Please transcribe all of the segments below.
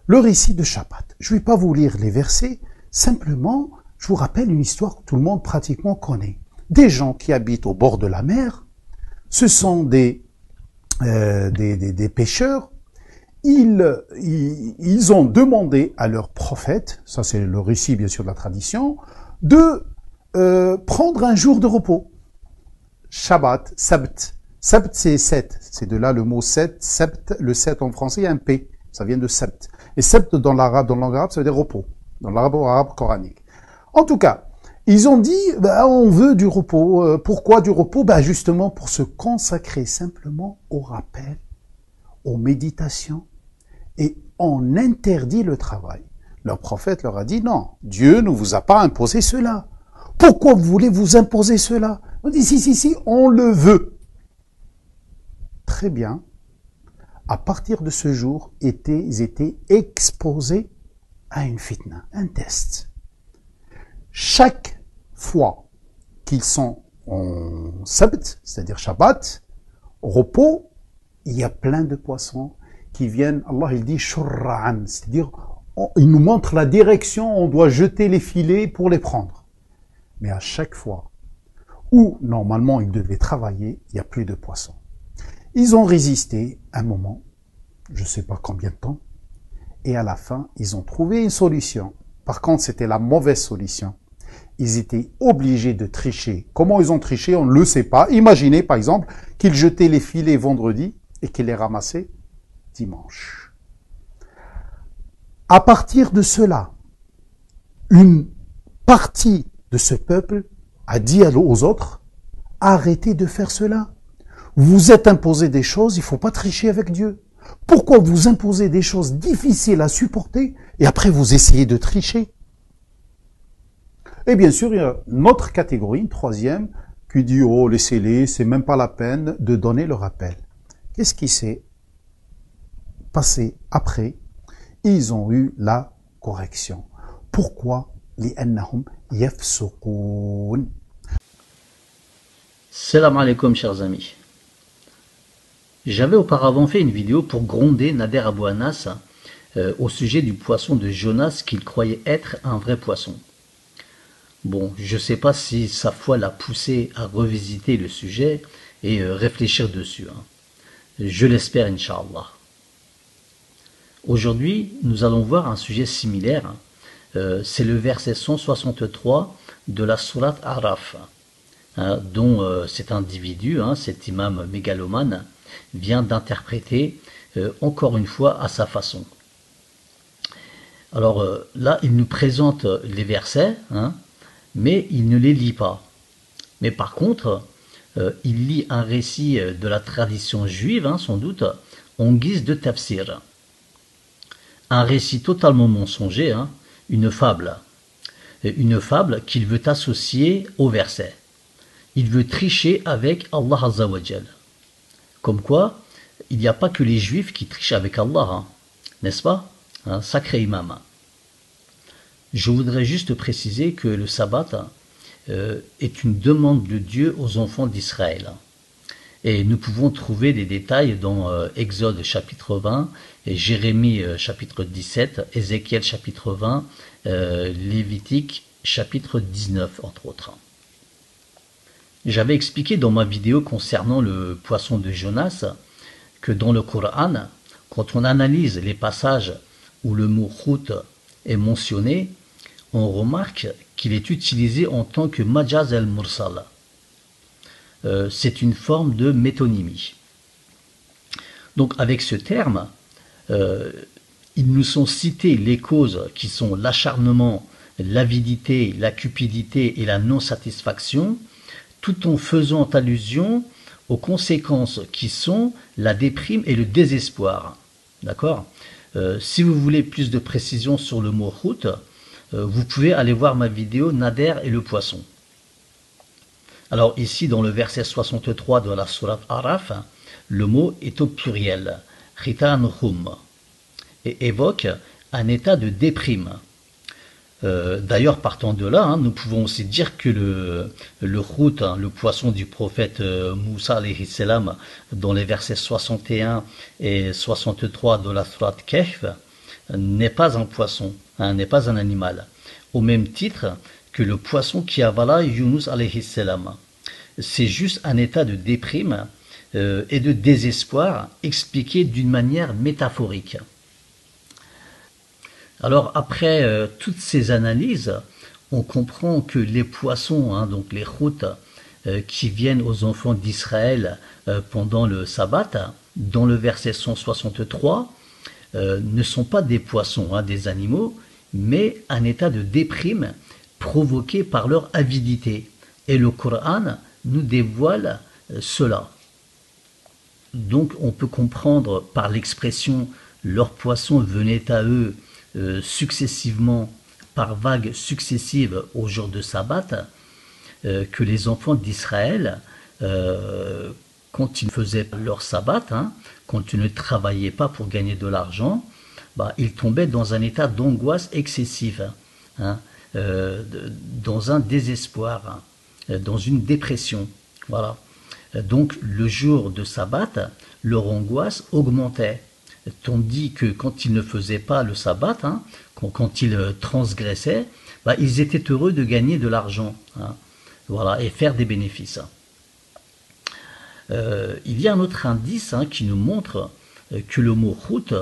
le récit de Shabbat. Je ne vais pas vous lire les versets, simplement, je vous rappelle une histoire que tout le monde pratiquement connaît. Des gens qui habitent au bord de la mer, ce sont des pêcheurs, ils ont demandé à leur prophète, ça c'est le récit bien sûr de la tradition, de prendre un jour de repos. Shabbat, Sabt. Sabt c'est 7, c'est de là le mot 7, Sabt, le 7 en français il y a un P, ça vient de Sabt. Et Sabt dans l'arabe, dans le langue arabe, ça veut dire repos, dans l'arabe coranique. En tout cas, ils ont dit, on veut du repos. Pourquoi du repos? Justement pour se consacrer simplement au rappel, aux méditations, et on interdit le travail. Leur prophète leur a dit, non, Dieu ne vous a pas imposé cela. Pourquoi vous voulez vous imposer cela? On dit, si, on le veut. Très bien. À partir de ce jour, ils étaient exposés à une fitna, un test. Chaque fois qu'ils sont en sabt, c'est-à-dire Shabbat, repos, il y a plein de poissons qui viennent, Allah il dit shurra'an, c'est-à-dire il nous montre la direction, on doit jeter les filets pour les prendre. Mais à chaque fois où normalement ils devaient travailler, il n'y a plus de poissons. Ils ont résisté un moment, je ne sais pas combien de temps, et à la fin, ils ont trouvé une solution. Par contre, c'était la mauvaise solution. Ils étaient obligés de tricher. Comment ils ont triché, on ne le sait pas. Imaginez, par exemple, qu'ils jetaient les filets vendredi et qu'ils les ramassaient dimanche. À partir de cela, une partie de ce peuple a dit aux autres, arrêtez de faire cela. Vous êtes imposé des choses, il ne faut pas tricher avec Dieu. Pourquoi vous imposez des choses difficiles à supporter et après vous essayez de tricher? Et bien sûr, il y a une autre catégorie, une troisième, qui dit, oh, laissez-les, c'est même pas la peine de donner le rappel. Qu'est-ce qui s'est passé après? Ils ont eu la correction. Pourquoi? لأنهم يفسقون. Salam alaikum, chers amis. J'avais auparavant fait une vidéo pour gronder Nader Abou Anas au sujet du poisson de Jonas qu'il croyait être un vrai poisson. Bon, je ne sais pas si sa foi l'a poussé à revisiter le sujet et réfléchir dessus. Je l'espère, Inch'Allah. Aujourd'hui, nous allons voir un sujet similaire. C'est le verset 163 de la sourate Araf, dont cet individu, cet imam mégalomane, vient d'interpréter encore une fois à sa façon. Alors là, il nous présente les versets, mais il ne les lit pas. Mais par contre, il lit un récit de la tradition juive, sans doute, en guise de tafsir. Un récit totalement mensonger, une fable qu'il veut associer au verset. Il veut tricher avec Allah Azza wa Jal. Comme quoi, il n'y a pas que les juifs qui trichent avec Allah, n'est-ce pas? Un sacré imam. Je voudrais juste préciser que le sabbat est une demande de Dieu aux enfants d'Israël. Et nous pouvons trouver des détails dans Exode chapitre 20, et Jérémie chapitre 17, Ézéchiel chapitre 20, Lévitique chapitre 19, entre autres. J'avais expliqué dans ma vidéo concernant le poisson de Jonas que dans le Coran, quand on analyse les passages où le mot Hout est mentionné, on remarque qu'il est utilisé en tant que Majaz al-Mursal. C'est une forme de métonymie. Donc avec ce terme, ils nous sont cités les causes qui sont l'acharnement, l'avidité, la cupidité et la non-satisfaction, tout en faisant allusion aux conséquences qui sont la déprime et le désespoir. D'accord? Si vous voulez plus de précision sur le mot Hout, vous pouvez aller voir ma vidéo Nader et le poisson. Alors ici, dans le verset 63 de la sourate Araf, le mot est au pluriel, khitanhum, et évoque un état de déprime. D'ailleurs, partant de là, nous pouvons aussi dire que le Hout, le poisson du prophète Moussa alayhi salam, dans les versets 61 et 63 de la sourate Kahf, n'est pas un poisson, hein, n'est pas un animal, au même titre que le poisson qui avala Yunus alayhi salam. C'est juste un état de déprime et de désespoir expliqué d'une manière métaphorique. Alors après toutes ces analyses, on comprend que les poissons, hein, donc les routes qui viennent aux enfants d'Israël pendant le sabbat, dans le verset 163, ne sont pas des poissons, hein, des animaux, mais un état de déprime provoqué par leur avidité. Et le Coran nous dévoile cela. Donc on peut comprendre par l'expression « leurs poissons venaient à eux successivement par vagues successives au jour de sabbat », que les enfants d'Israël, quand ils faisaient leur sabbat, hein, quand ils ne travaillaient pas pour gagner de l'argent, ils tombaient dans un état d'angoisse excessive, hein, dans un désespoir, hein, dans une dépression. Voilà. Donc le jour de sabbat, leur angoisse augmentait, tandis que quand ils ne faisaient pas le sabbat, hein, quand ils transgressaient, ils étaient heureux de gagner de l'argent, hein, voilà, et faire des bénéfices. Il y a un autre indice, hein, qui nous montre que le mot route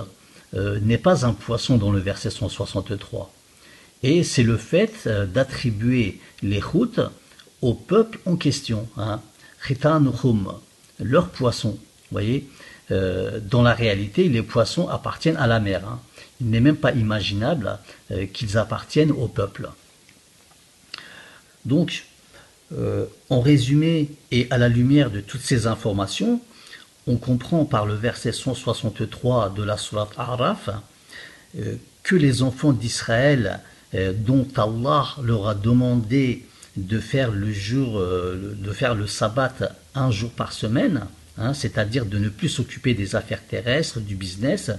n'est pas un poisson dans le verset 163. Et c'est le fait d'attribuer les routes au peuple en question, hein, Khitanuhum, leurs poissons. Vous voyez, dans la réalité, les poissons appartiennent à la mer, hein. Il n'est même pas imaginable qu'ils appartiennent au peuple. Donc, en résumé et à la lumière de toutes ces informations, on comprend par le verset 163 de la sourate A'raf que les enfants d'Israël, dont Allah leur a demandé de faire le sabbat un jour par semaine, hein, c'est-à-dire de ne plus s'occuper des affaires terrestres, du business,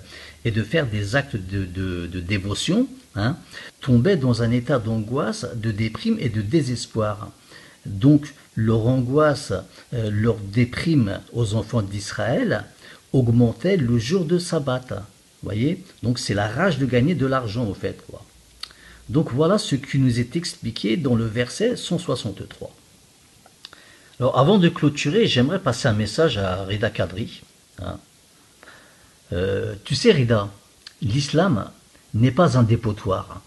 et de faire des actes de dévotion, hein, tombaient dans un état d'angoisse, de déprime et de désespoir. Donc leur angoisse, leur déprime aux enfants d'Israël augmentait le jour de sabbat. Vous voyez, donc c'est la rage de gagner de l'argent au fait, quoi. Donc voilà ce qui nous est expliqué dans le verset 163. Alors avant de clôturer, j'aimerais passer un message à Rida Kadri. Hein. Tu sais Rida, l'islam n'est pas un dépotoir.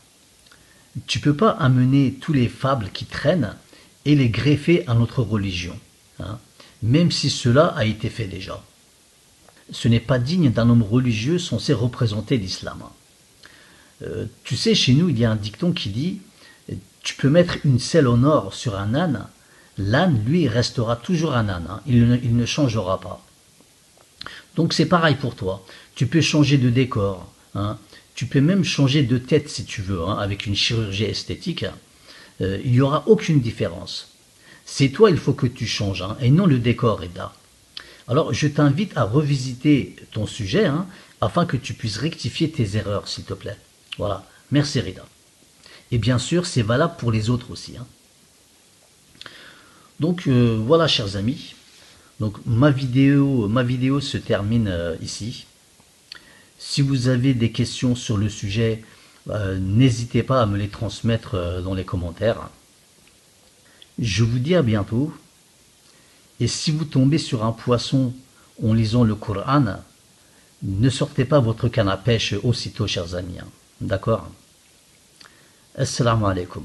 Tu peux pas amener tous les fables qui traînent et les greffer à notre religion, hein, même si cela a été fait déjà. Ce n'est pas digne d'un homme religieux censé représenter l'islam. Tu sais, chez nous, il y a un dicton qui dit « Tu peux mettre une selle en or sur un âne, l'âne, lui, restera toujours un âne, hein, il ne changera pas. » Donc c'est pareil pour toi. Tu peux changer de décor, hein, tu peux même changer de tête si tu veux, hein, avec une chirurgie esthétique. Il n'y aura aucune différence. C'est toi, il faut que tu changes, hein, et non le décor, Rida. Alors, je t'invite à revisiter ton sujet, hein, afin que tu puisses rectifier tes erreurs, s'il te plaît. Voilà. Merci, Rida. Et bien sûr, c'est valable pour les autres aussi, hein. Donc, voilà, chers amis. Donc, ma vidéo se termine ici. Si vous avez des questions sur le sujet, n'hésitez pas à me les transmettre dans les commentaires. Je vous dis à bientôt. Et si vous tombez sur un poisson en lisant le Coran, ne sortez pas votre canne à pêche aussitôt, chers amis. D'accord? Assalamu alaikum.